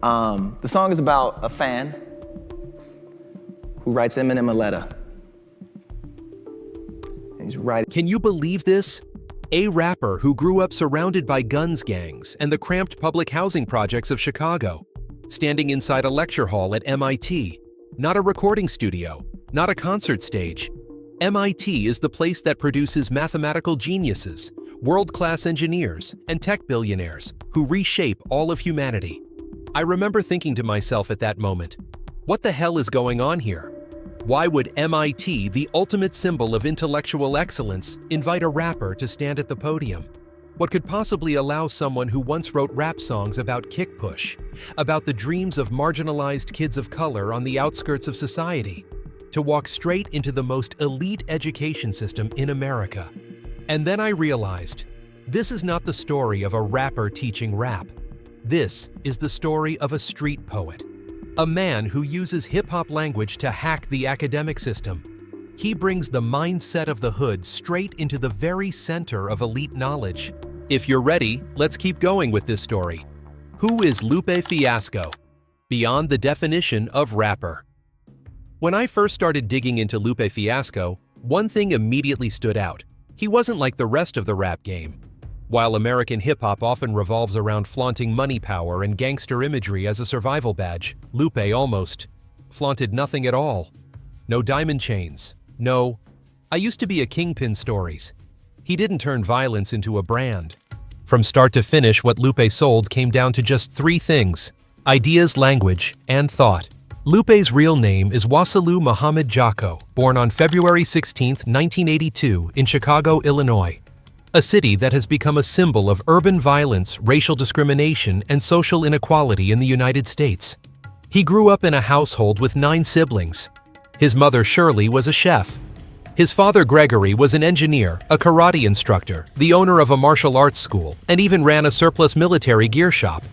The song is about a fan who writes Eminem a letter. And he's writing. Can you believe this? A rapper who grew up surrounded by guns gangs and the cramped public housing projects of Chicago, standing inside a lecture hall at MIT, not a recording studio, not a concert stage. MIT is the place that produces mathematical geniuses, world-class engineers, and tech billionaires who reshape all of humanity. I remember thinking to myself at that moment, what the hell is going on here? Why would M.I.T, the ultimate symbol of intellectual excellence, invite a rapper to stand at the podium? What could possibly allow someone who once wrote rap songs about kick push, about the dreams of marginalized kids of color on the outskirts of society, to walk straight into the most elite education system in America? And then I realized, this is not the story of a rapper teaching rap. This is the story of a street poet, a man who uses hip-hop language to hack the academic system. He brings the mindset of the hood straight into the very center of elite knowledge. If you're ready, let's keep going with this story. Who is Lupe Fiasco? Beyond the definition of rapper. When I first started digging into Lupe Fiasco, one thing immediately stood out. He wasn't like the rest of the rap game. While American hip-hop often revolves around flaunting money power and gangster imagery as a survival badge, Lupe almost flaunted nothing at all. No diamond chains. No, "I used to be a kingpin" stories. He didn't turn violence into a brand. From start to finish, what Lupe sold came down to just three things: ideas, language, and thought. Lupe's real name is Wasselu Muhammad Jocko, born on February 16, 1982, in Chicago, Illinois, a city that has become a symbol of urban violence, racial discrimination, and social inequality in the United States. He grew up in a household with 9 siblings. His mother, Shirley, was a chef. His father, Gregory, was an engineer, a karate instructor, the owner of a martial arts school, and even ran a surplus military gear shop.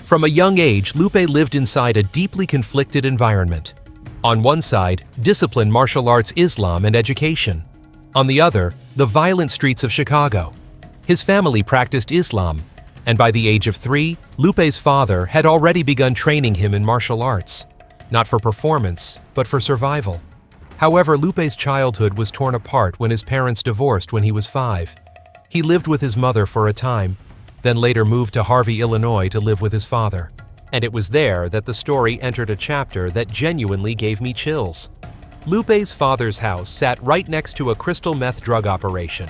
From a young age, Lupe lived inside a deeply conflicted environment. On one side, disciplined martial arts, Islam, and education. On the other, the violent streets of Chicago. His family practiced Islam, and by the age of 3, Lupe's father had already begun training him in martial arts, not for performance, but for survival. However, Lupe's childhood was torn apart when his parents divorced when he was 5. He lived with his mother for a time, then later moved to Harvey, Illinois to live with his father. And it was there that the story entered a chapter that genuinely gave me chills. Lupe's father's house sat right next to a crystal meth drug operation.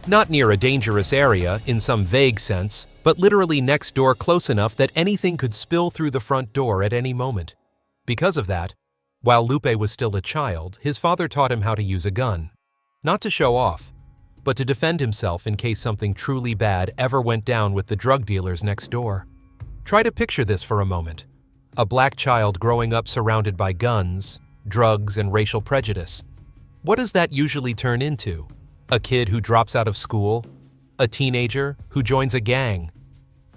Not near a dangerous area in some vague sense, but literally next door, close enough that anything could spill through the front door at any moment. Because of that, while Lupe was still a child, his father taught him how to use a gun. Not to show off, but to defend himself in case something truly bad ever went down with the drug dealers next door. Try to picture this for a moment. A black child growing up surrounded by guns, drugs, and racial prejudice. What does that usually turn into? A kid who drops out of school? A teenager who joins a gang?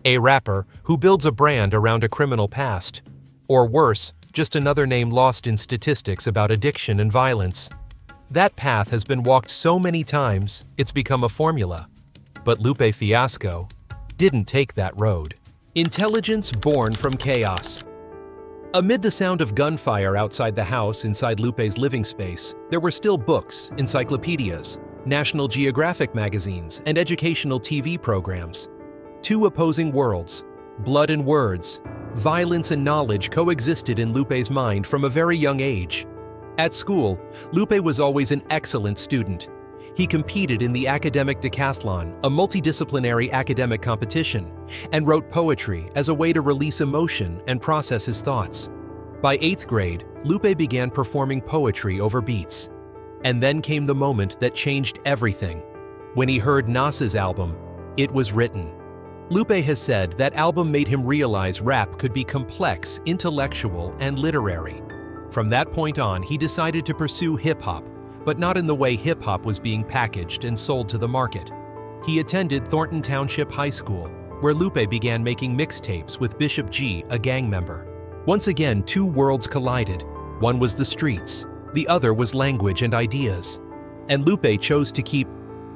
A rapper who builds a brand around a criminal past? Or worse, just another name lost in statistics about addiction and violence? That path has been walked so many times, it's become a formula. But Lupe Fiasco didn't take that road. Intelligence born from chaos. Amid the sound of gunfire outside the house inside Lupe's living space, there were still books, encyclopedias, National Geographic magazines, and educational TV programs. 2 opposing worlds, blood and words, violence and knowledge coexisted in Lupe's mind from a very young age. At school, Lupe was always an excellent student. He competed in the academic decathlon, a multidisciplinary academic competition, and wrote poetry as a way to release emotion and process his thoughts. By 8th grade, Lupe began performing poetry over beats. And then came the moment that changed everything. When he heard Nas's album, It Was Written. Lupe has said that album made him realize rap could be complex, intellectual, and literary. From that point on, he decided to pursue hip-hop, but not in the way hip-hop was being packaged and sold to the market. He attended Thornton Township High School, where Lupe began making mixtapes with Bishop G, a gang member. Once again, 2 worlds collided. One was the streets, the other was language and ideas. And Lupe chose to keep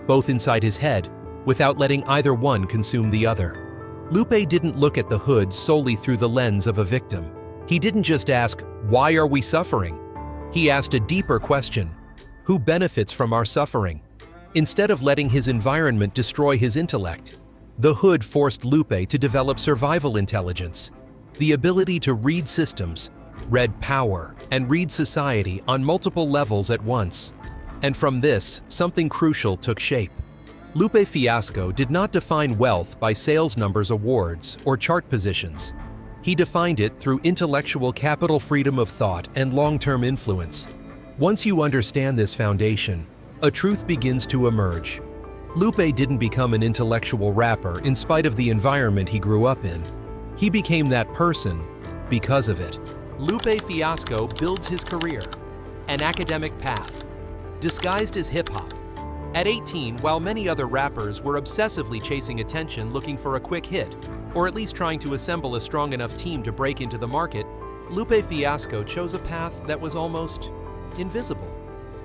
both inside his head, without letting either one consume the other. Lupe didn't look at the hood solely through the lens of a victim. He didn't just ask, "Why are we suffering?" He asked a deeper question: who benefits from our suffering? Instead of letting his environment destroy his intellect, the hood forced Lupe to develop survival intelligence, the ability to read systems, read power, and read society on multiple levels at once. And from this, something crucial took shape. Lupe Fiasco did not define wealth by sales numbers, awards, or chart positions. He defined it through intellectual capital, freedom of thought, and long-term influence. Once you understand this foundation, a truth begins to emerge. Lupe didn't become an intellectual rapper in spite of the environment he grew up in. He became that person because of it. Lupe Fiasco builds his career, an academic path, disguised as hip-hop. At 18, while many other rappers were obsessively chasing attention, looking for a quick hit, or at least trying to assemble a strong enough team to break into the market, Lupe Fiasco chose a path that was almost invisible.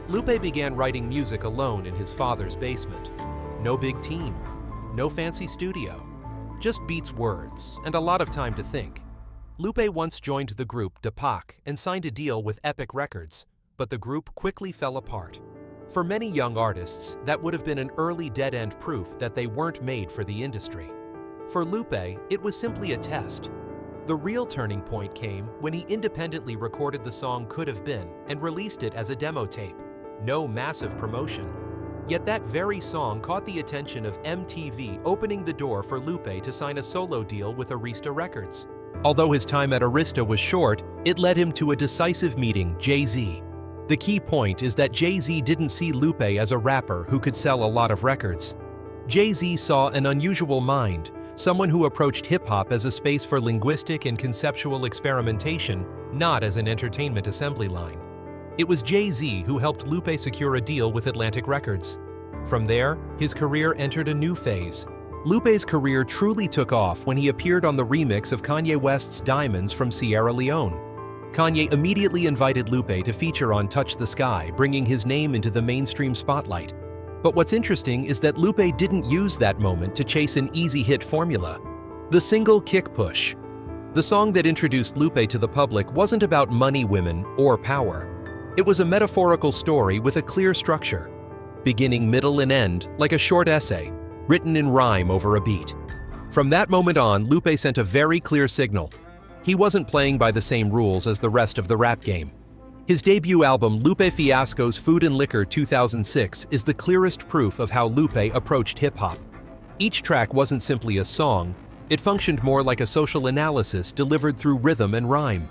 Lupe began writing music alone in his father's basement. No big team, no fancy studio, just beats, words, and a lot of time to think. Lupe once joined the group M.I.T and signed a deal with Epic Records, but the group quickly fell apart. For many young artists, that would have been an early dead-end proof that they weren't made for the industry. For Lupe, it was simply a test. The real turning point came when he independently recorded the song Could Have Been and released it as a demo tape. No massive promotion. Yet that very song caught the attention of MTV, opening the door for Lupe to sign a solo deal with Arista Records. Although his time at Arista was short, it led him to a decisive meeting, Jay-Z. The key point is that Jay-Z didn't see Lupe as a rapper who could sell a lot of records. Jay-Z saw an unusual mind, someone who approached hip-hop as a space for linguistic and conceptual experimentation, not as an entertainment assembly line. It was Jay-Z who helped Lupe secure a deal with Atlantic Records. From there, his career entered a new phase. Lupe's career truly took off when he appeared on the remix of Kanye West's Diamonds from Sierra Leone. Kanye immediately invited Lupe to feature on Touch the Sky, bringing his name into the mainstream spotlight. But what's interesting is that Lupe didn't use that moment to chase an easy hit formula. The single Kick Push, the song that introduced Lupe to the public, wasn't about money, women, or power. It was a metaphorical story with a clear structure, beginning, middle, and end, like a short essay, written in rhyme over a beat. From that moment on, Lupe sent a very clear signal. He wasn't playing by the same rules as the rest of the rap game. His debut album, Lupe Fiasco's Food and Liquor 2006, is the clearest proof of how Lupe approached hip-hop. Each track wasn't simply a song, it functioned more like a social analysis delivered through rhythm and rhyme.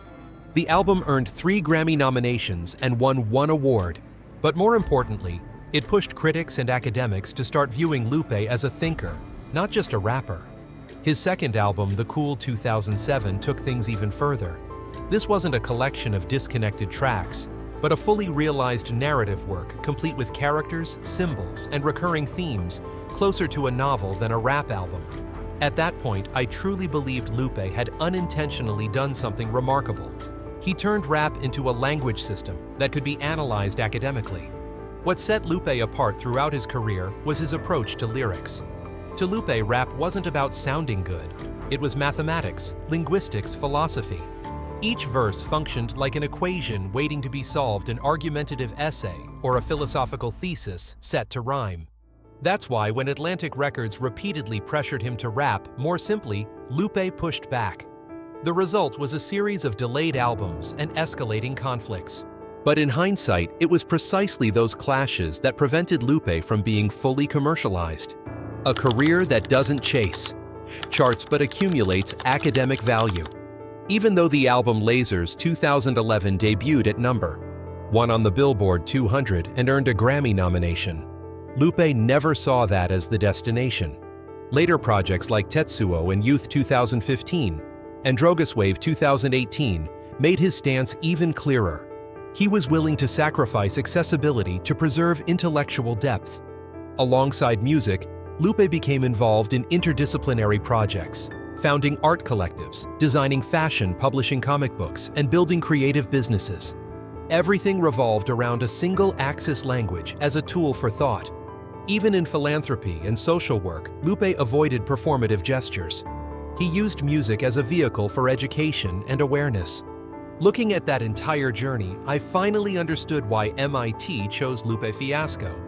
The album earned 3 Grammy nominations and won 1 award, but more importantly, it pushed critics and academics to start viewing Lupe as a thinker, not just a rapper. His second album, The Cool 2007, took things even further. This wasn't a collection of disconnected tracks, but a fully realized narrative work complete with characters, symbols, and recurring themes, closer to a novel than a rap album. At that point, I truly believed Lupe had unintentionally done something remarkable. He turned rap into a language system that could be analyzed academically. What set Lupe apart throughout his career was his approach to lyrics. To Lupe, rap wasn't about sounding good. It was mathematics, linguistics, philosophy. Each verse functioned like an equation waiting to be solved, an argumentative essay, or a philosophical thesis set to rhyme. That's why when Atlantic Records repeatedly pressured him to rap, more simply, Lupe pushed back. The result was a series of delayed albums and escalating conflicts. But in hindsight, it was precisely those clashes that prevented Lupe from being fully commercialized. A career that doesn't chase charts but accumulates academic value. Even though the album Lasers 2011 debuted at number 1 on the Billboard 200 and earned a Grammy nomination, Lupe never saw that as the destination. Later projects like Tetsuo and Youth 2015 and Drogas Wave 2018 made his stance even clearer. He was willing to sacrifice accessibility to preserve intellectual depth. Alongside music, Lupe became involved in interdisciplinary projects, founding art collectives, designing fashion, publishing comic books, and building creative businesses. Everything revolved around a single-axis language as a tool for thought. Even in philanthropy and social work, Lupe avoided performative gestures. He used music as a vehicle for education and awareness. Looking at that entire journey, I finally understood why M.I.T. chose Lupe Fiasco.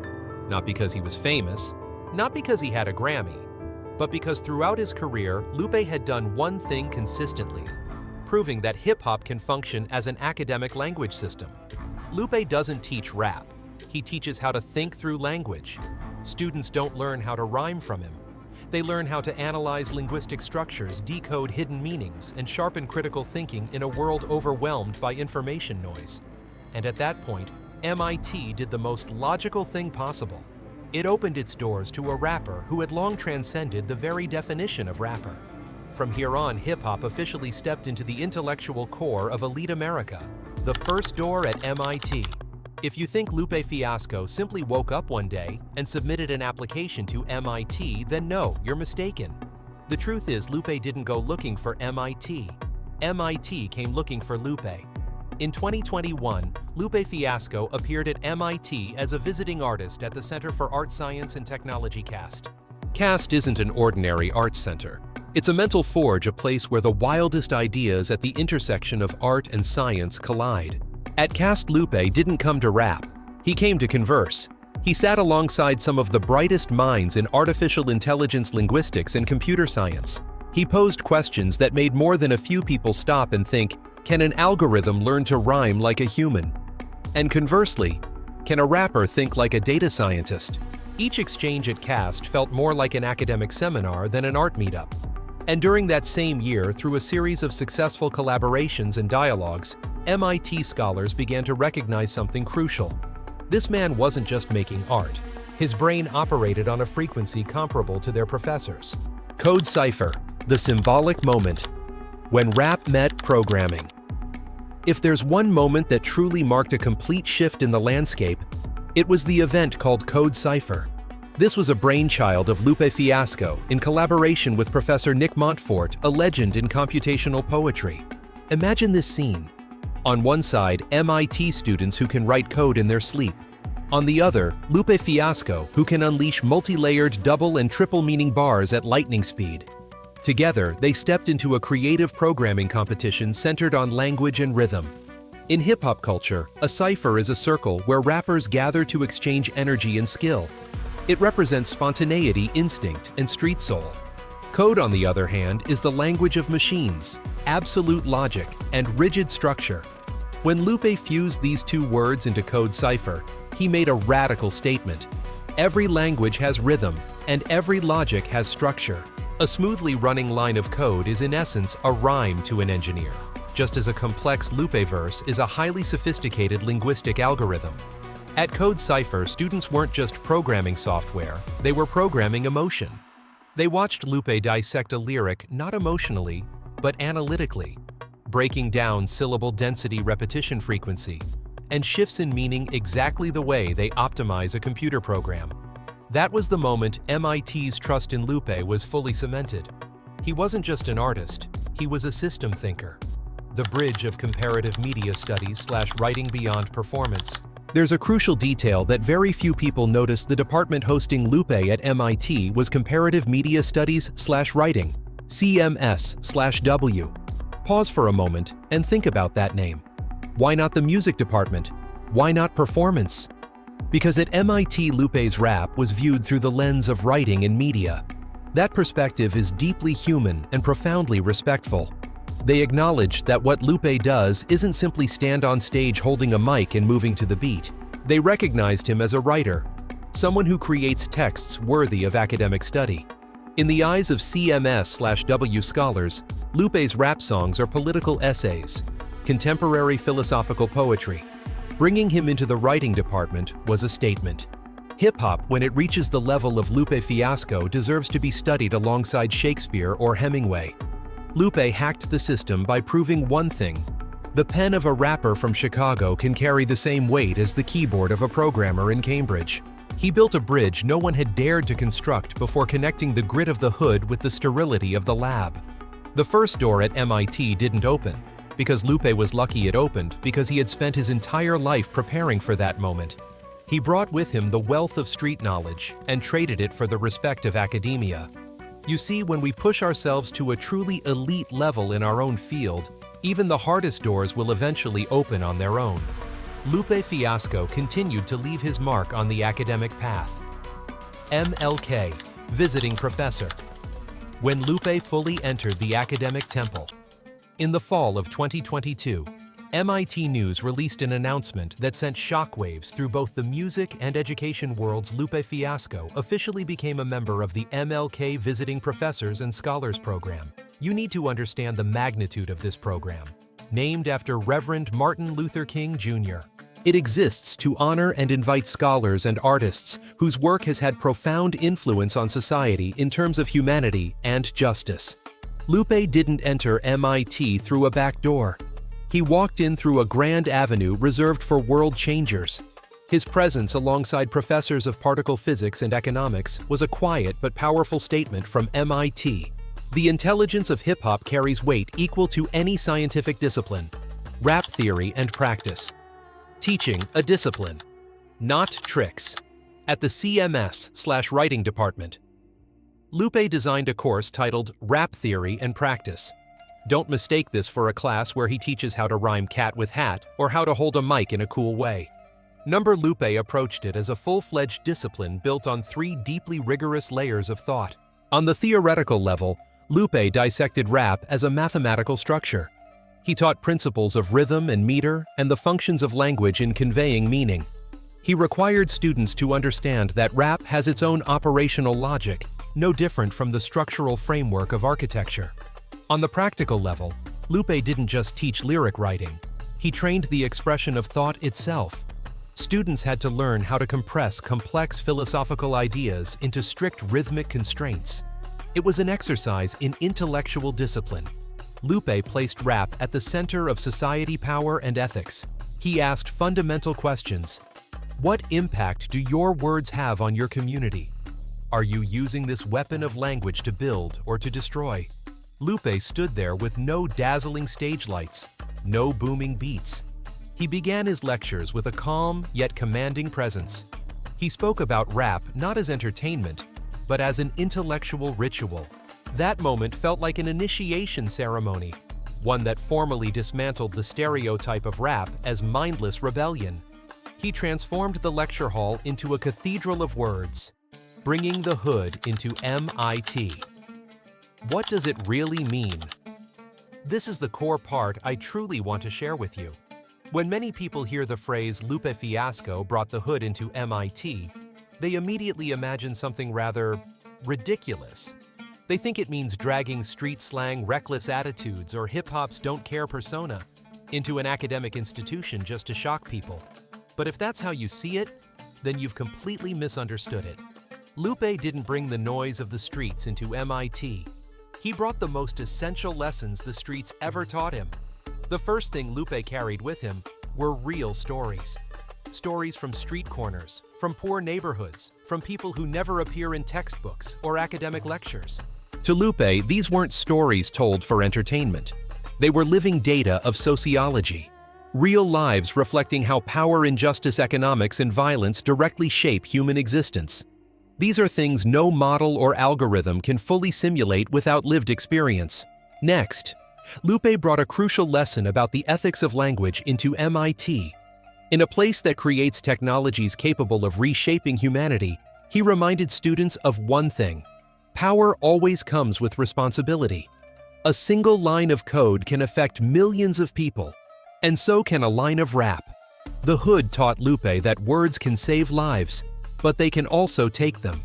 Not because he was famous, not because he had a Grammy, but because throughout his career, Lupe had done one thing consistently, proving that hip-hop can function as an academic language system. Lupe doesn't teach rap. He teaches how to think through language. Students don't learn how to rhyme from him. They learn how to analyze linguistic structures, decode hidden meanings, and sharpen critical thinking in a world overwhelmed by information noise. And at that point, M.I.T. did the most logical thing possible. It opened its doors to a rapper who had long transcended the very definition of rapper. From here on, hip-hop officially stepped into the intellectual core of elite America, the first door at M.I.T. If you think Lupe Fiasco simply woke up one day and submitted an application to M.I.T, then no, you're mistaken. The truth is, Lupe didn't go looking for M.I.T. M.I.T came looking for Lupe. In 2021, Lupe Fiasco appeared at M.I.T as a visiting artist at the Center for Art, Science, and Technology CAST. CAST isn't an ordinary arts center. It's a mental forge, a place where the wildest ideas at the intersection of art and science collide. At CAST, Lupe didn't come to rap. He came to converse. He sat alongside some of the brightest minds in artificial intelligence linguistics and computer science. He posed questions that made more than a few people stop and think, can an algorithm learn to rhyme like a human? And conversely, can a rapper think like a data scientist? Each exchange at CAST felt more like an academic seminar than an art meetup. And during that same year, through a series of successful collaborations and dialogues, M.I.T scholars began to recognize something crucial. This man wasn't just making art. His brain operated on a frequency comparable to their professors. Code Cipher, the symbolic moment. When rap met programming. If there's one moment that truly marked a complete shift in the landscape, it was the event called Code Cipher. This was a brainchild of Lupe Fiasco in collaboration with Professor Nick Montfort, a legend in computational poetry. Imagine this scene. On one side, M.I.T students who can write code in their sleep. On the other, Lupe Fiasco, who can unleash multi-layered double and triple meaning bars at lightning speed. Together, they stepped into a creative programming competition centered on language and rhythm. In hip-hop culture, a cipher is a circle where rappers gather to exchange energy and skill. It represents spontaneity, instinct, and street soul. Code, on the other hand, is the language of machines, absolute logic, and rigid structure. When Lupe fused these two words into Code Cipher, he made a radical statement. Every language has rhythm, and every logic has structure. A smoothly running line of code is in essence a rhyme to an engineer, just as a complex Lupe verse is a highly sophisticated linguistic algorithm. At Code Cipher, students weren't just programming software, they were programming emotion. They watched Lupe dissect a lyric not emotionally, but analytically, breaking down syllable density, repetition frequency, and shifts in meaning exactly the way they optimize a computer program. That was the moment M.I.T's trust in Lupe was fully cemented. He wasn't just an artist, he was a system thinker. The bridge of comparative media studies / writing beyond performance. There's a crucial detail that very few people noticed. The department hosting Lupe at M.I.T was Comparative Media Studies / Writing, CMS/W. Pause for a moment and think about that name. Why not the music department? Why not performance? Because at M.I.T, Lupe's rap was viewed through the lens of writing and media. That perspective is deeply human and profoundly respectful. They acknowledged that what Lupe does isn't simply stand on stage holding a mic and moving to the beat. They recognized him as a writer, someone who creates texts worthy of academic study. In the eyes of CMS/W scholars, Lupe's rap songs are political essays, contemporary philosophical poetry. Bringing him into the writing department was a statement. Hip-hop, when it reaches the level of Lupe Fiasco, deserves to be studied alongside Shakespeare or Hemingway. Lupe hacked the system by proving one thing: the pen of a rapper from Chicago can carry the same weight as the keyboard of a programmer in Cambridge. He built a bridge no one had dared to construct before connecting the grit of the hood with the sterility of the lab. The first door at M.I.T didn't open, because Lupe was lucky it opened because he had spent his entire life preparing for that moment. He brought with him the wealth of street knowledge and traded it for the respect of academia. You see, when we push ourselves to a truly elite level in our own field, even the hardest doors will eventually open on their own. Lupe Fiasco continued to leave his mark on the academic path. MLK, visiting professor. When Lupe fully entered the academic temple. In the fall of 2022, MIT News released an announcement that sent shockwaves through both the music and education worlds. Lupe Fiasco officially became a member of the MLK Visiting Professors and Scholars Program. You need to understand the magnitude of this program. Named after Reverend Martin Luther King Jr., it exists to honor and invite scholars and artists whose work has had profound influence on society in terms of humanity and justice. Lupe didn't enter MIT through a back door. He walked in through a grand avenue reserved for world changers. His presence alongside professors of particle physics and economics was a quiet but powerful statement from M.I.T. The intelligence of hip-hop carries weight equal to any scientific discipline. Rap theory and practice. Teaching a discipline, not tricks. At the CMS/writing department, Lupe designed a course titled Rap Theory and Practice. Don't mistake this for a class where he teaches how to rhyme cat with hat or how to hold a mic in a cool way. Lupe approached it as a full-fledged discipline built on 3 deeply rigorous layers of thought. On the theoretical level, Lupe dissected rap as a mathematical structure. He taught principles of rhythm and meter and the functions of language in conveying meaning. He required students to understand that rap has its own operational logic, no different from the structural framework of architecture. On the practical level, Lupe didn't just teach lyric writing. He trained the expression of thought itself. Students had to learn how to compress complex philosophical ideas into strict rhythmic constraints. It was an exercise in intellectual discipline. Lupe placed rap at the center of society, power, and ethics. He asked fundamental questions. What impact do your words have on your community? Are you using this weapon of language to build or to destroy? Lupe stood there with no dazzling stage lights, no booming beats. He began his lectures with a calm yet commanding presence. He spoke about rap not as entertainment, but as an intellectual ritual. That moment felt like an initiation ceremony, one that formally dismantled the stereotype of rap as mindless rebellion. He transformed the lecture hall into a cathedral of words, bringing the hood into MIT. What does it really mean? This is the core part I truly want to share with you. When many people hear the phrase Lupe Fiasco brought the hood into MIT, they immediately imagine something rather ridiculous. They think it means dragging street slang, reckless attitudes, or hip-hop's don't care persona into an academic institution just to shock people. But if that's how you see it, then you've completely misunderstood it. Lupe didn't bring the noise of the streets into MIT. He brought the most essential lessons the streets ever taught him. The first thing Lupe carried with him were real stories. Stories from street corners, from poor neighborhoods, from people who never appear in textbooks or academic lectures. To Lupe, these weren't stories told for entertainment. They were living data of sociology. Real lives reflecting how power, injustice, economics, and violence directly shape human existence. These are things no model or algorithm can fully simulate without lived experience. Next, Lupe brought a crucial lesson about the ethics of language into MIT. In a place that creates technologies capable of reshaping humanity, he reminded students of one thing: power always comes with responsibility. A single line of code can affect millions of people, and so can a line of rap. The hood taught Lupe that words can save lives, but they can also take them.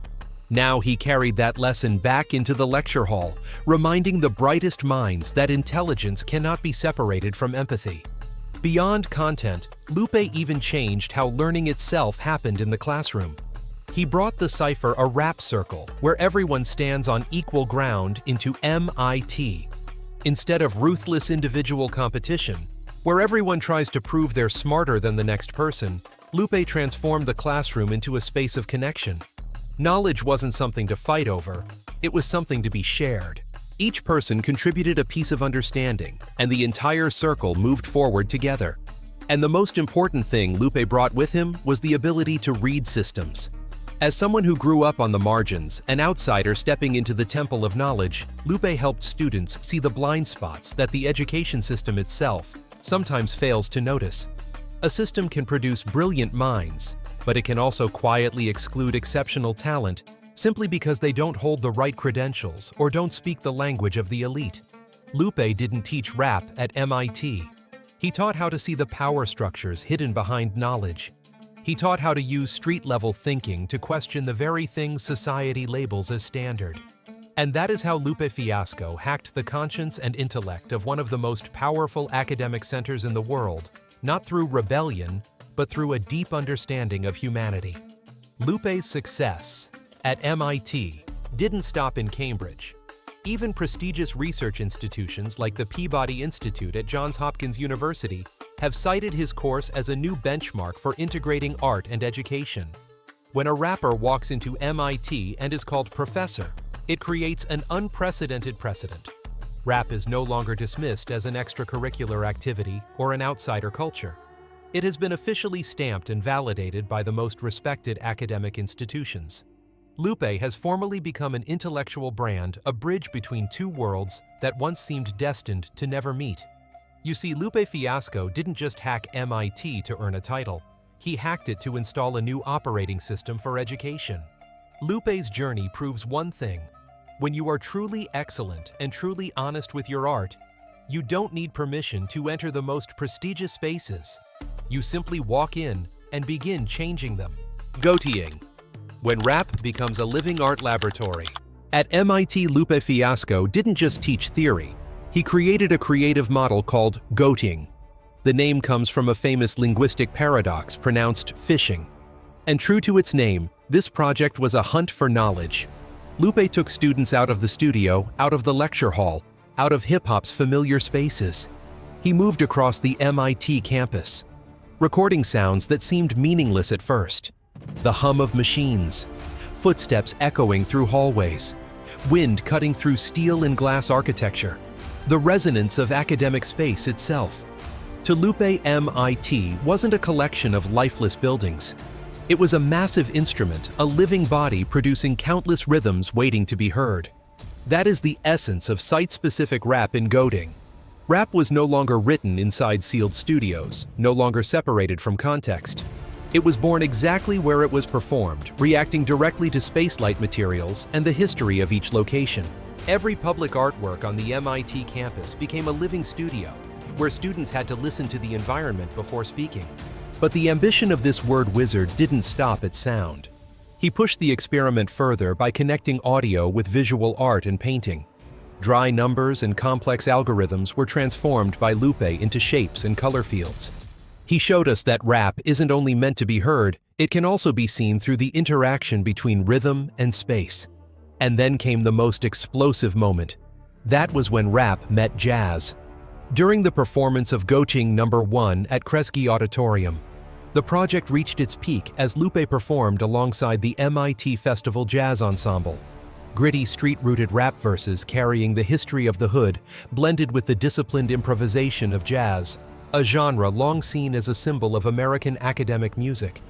Now he carried that lesson back into the lecture hall, reminding the brightest minds that intelligence cannot be separated from empathy. Beyond content, Lupe even changed how learning itself happened in the classroom. He brought the cipher a rap circle, where everyone stands on equal ground, into MIT. Instead of ruthless individual competition, where everyone tries to prove they're smarter than the next person, Lupe transformed the classroom into a space of connection. Knowledge wasn't something to fight over, it was something to be shared. Each person contributed a piece of understanding, and the entire circle moved forward together. And the most important thing Lupe brought with him was the ability to read systems. As someone who grew up on the margins, an outsider stepping into the temple of knowledge, Lupe helped students see the blind spots that the education system itself sometimes fails to notice. A system can produce brilliant minds, but it can also quietly exclude exceptional talent simply because they don't hold the right credentials or don't speak the language of the elite. Lupe didn't teach rap at MIT. He taught how to see the power structures hidden behind knowledge. He taught how to use street-level thinking to question the very things society labels as standard. And that is how Lupe Fiasco hacked the conscience and intellect of one of the most powerful academic centers in the world, not through rebellion, but through a deep understanding of humanity. Lupe's success at MIT didn't stop in Cambridge. Even prestigious research institutions like the Peabody Institute at Johns Hopkins University have cited his course as a new benchmark for integrating art and education. When a rapper walks into MIT and is called professor, it creates an unprecedented precedent. Rap is no longer dismissed as an extracurricular activity or an outsider culture. It has been officially stamped and validated by the most respected academic institutions. Lupe has formally become an intellectual brand, a bridge between two worlds that once seemed destined to never meet. You see, Lupe Fiasco didn't just hack MIT to earn a title. He hacked it to install a new operating system for education. Lupe's journey proves one thing. When you are truly excellent and truly honest with your art, you don't need permission to enter the most prestigious spaces. You simply walk in and begin changing them. Goateeing. When rap becomes a living art laboratory. At MIT, Lupe Fiasco didn't just teach theory. He created a creative model called goateeing. The name comes from a famous linguistic paradox pronounced fishing. And true to its name, this project was a hunt for knowledge. Lupe took students out of the studio, out of the lecture hall, out of hip-hop's familiar spaces. He moved across the MIT campus, recording sounds that seemed meaningless at first. The hum of machines, footsteps echoing through hallways, wind cutting through steel and glass architecture, the resonance of academic space itself. To Lupe, MIT wasn't a collection of lifeless buildings. It was a massive instrument, a living body producing countless rhythms waiting to be heard. That is the essence of site-specific rap in goateeing. Rap was no longer written inside sealed studios, no longer separated from context. It was born exactly where it was performed, reacting directly to spacelight materials and the history of each location. Every public artwork on the MIT campus became a living studio, where students had to listen to the environment before speaking. But the ambition of this word wizard didn't stop at sound. He pushed the experiment further by connecting audio with visual art and painting. Dry numbers and complex algorithms were transformed by Lupe into shapes and color fields. He showed us that rap isn't only meant to be heard, it can also be seen through the interaction between rhythm and space. And then came the most explosive moment. That was when rap met jazz. During the performance of Goateeing No. 1 at Kresge Auditorium, the project reached its peak as Lupe performed alongside the MIT Festival Jazz Ensemble. Gritty, street-rooted rap verses carrying the history of the hood blended with the disciplined improvisation of jazz, a genre long seen as a symbol of American academic music.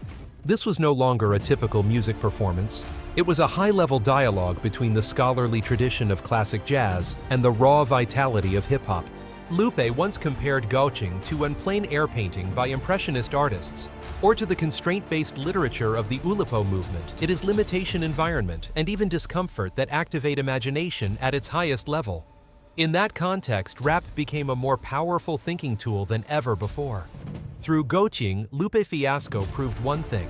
This was no longer a typical music performance. It was a high-level dialogue between the scholarly tradition of classic jazz and the raw vitality of hip-hop. Lupe once compared goateeing to a plein air painting by Impressionist artists, or to the constraint-based literature of the Oulipo movement. It is limitation, environment, and even discomfort that activate imagination at its highest level. In that context, rap became a more powerful thinking tool than ever before. Through goateeing, Lupe Fiasco proved one thing.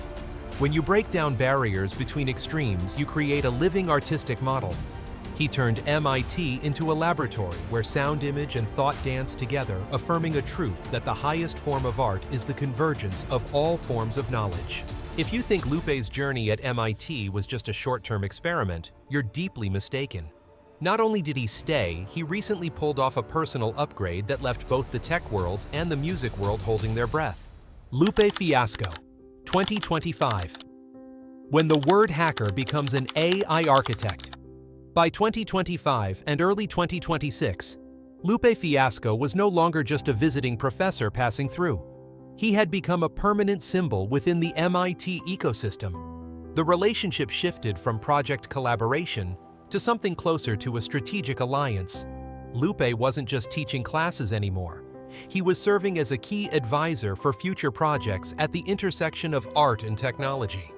When you break down barriers between extremes, you create a living artistic model. He turned MIT into a laboratory where sound, image, and thought dance together, affirming a truth that the highest form of art is the convergence of all forms of knowledge. If you think Lupe's journey at MIT was just a short-term experiment, you're deeply mistaken. Not only did he stay, he recently pulled off a personal upgrade that left both the tech world and the music world holding their breath. Lupe Fiasco, 2025. When the word hacker becomes an AI architect. By 2025 and early 2026, Lupe Fiasco was no longer just a visiting professor passing through. He had become a permanent symbol within the MIT ecosystem. The relationship shifted from project collaboration to something closer to a strategic alliance. Lupe wasn't just teaching classes anymore. He was serving as a key advisor for future projects at the intersection of art and technology.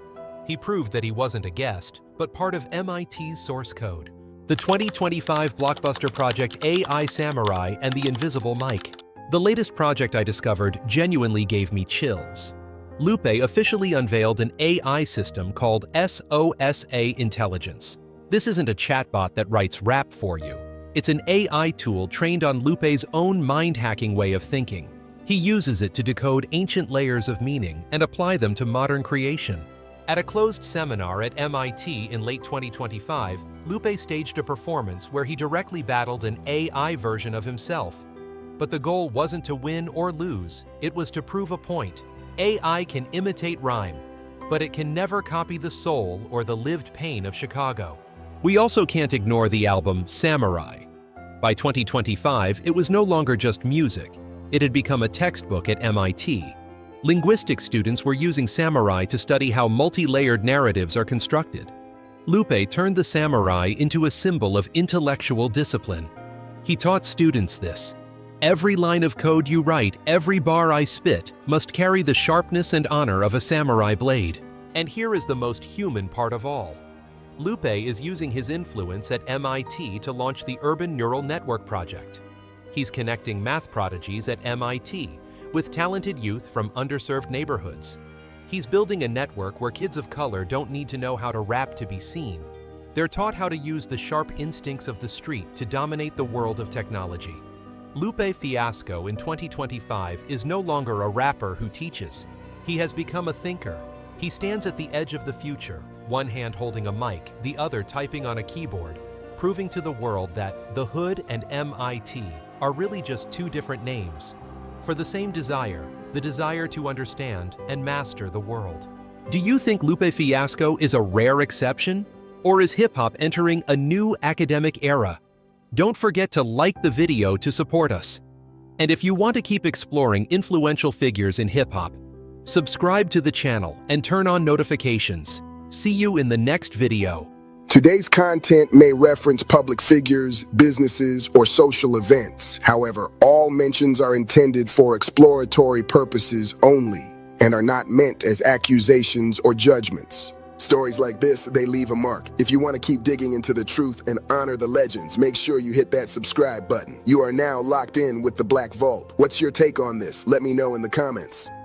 He proved that he wasn't a guest, but part of MIT's source code. The 2025 blockbuster project AI Samurai and the Invisible Mic. The latest project I discovered genuinely gave me chills. Lupe officially unveiled an AI system called SOSA Intelligence. This isn't a chatbot that writes rap for you. It's an AI tool trained on Lupe's own mind-hacking way of thinking. He uses it to decode ancient layers of meaning and apply them to modern creation. At a closed seminar at MIT in late 2025, Lupe staged a performance where he directly battled an AI version of himself. But the goal wasn't to win or lose, it was to prove a point. AI can imitate rhyme, but it can never copy the soul or the lived pain of Chicago. We also can't ignore the album Samurai. By 2025, it was no longer just music. It had become a textbook at MIT. Linguistics students were using Samurai to study how multi-layered narratives are constructed. Lupe turned the samurai into a symbol of intellectual discipline. He taught students this. Every line of code you write, every bar I spit, must carry the sharpness and honor of a samurai blade. And here is the most human part of all. Lupe is using his influence at MIT to launch the Urban Neural Network Project. He's connecting math prodigies at MIT with talented youth from underserved neighborhoods. He's building a network where kids of color don't need to know how to rap to be seen. They're taught how to use the sharp instincts of the street to dominate the world of technology. Lupe Fiasco in 2025 is no longer a rapper who teaches. He has become a thinker. He stands at the edge of the future, one hand holding a mic, the other typing on a keyboard, proving to the world that the Hood and MIT are really just two different names, for the same desire, the desire to understand and master the world. Do you think Lupe Fiasco is a rare exception? Or is hip-hop entering a new academic era? Don't forget to like the video to support us. And if you want to keep exploring influential figures in hip-hop, subscribe to the channel and turn on notifications. See you in the next video. Today's content may reference public figures, businesses, or social events. However, all mentions are intended for exploratory purposes only and are not meant as accusations or judgments. Stories like this, they leave a mark. If you want to keep digging into the truth and honor the legends, make sure you hit that subscribe button. You are now locked in with the Black Vault. What's your take on this? Let me know in the comments.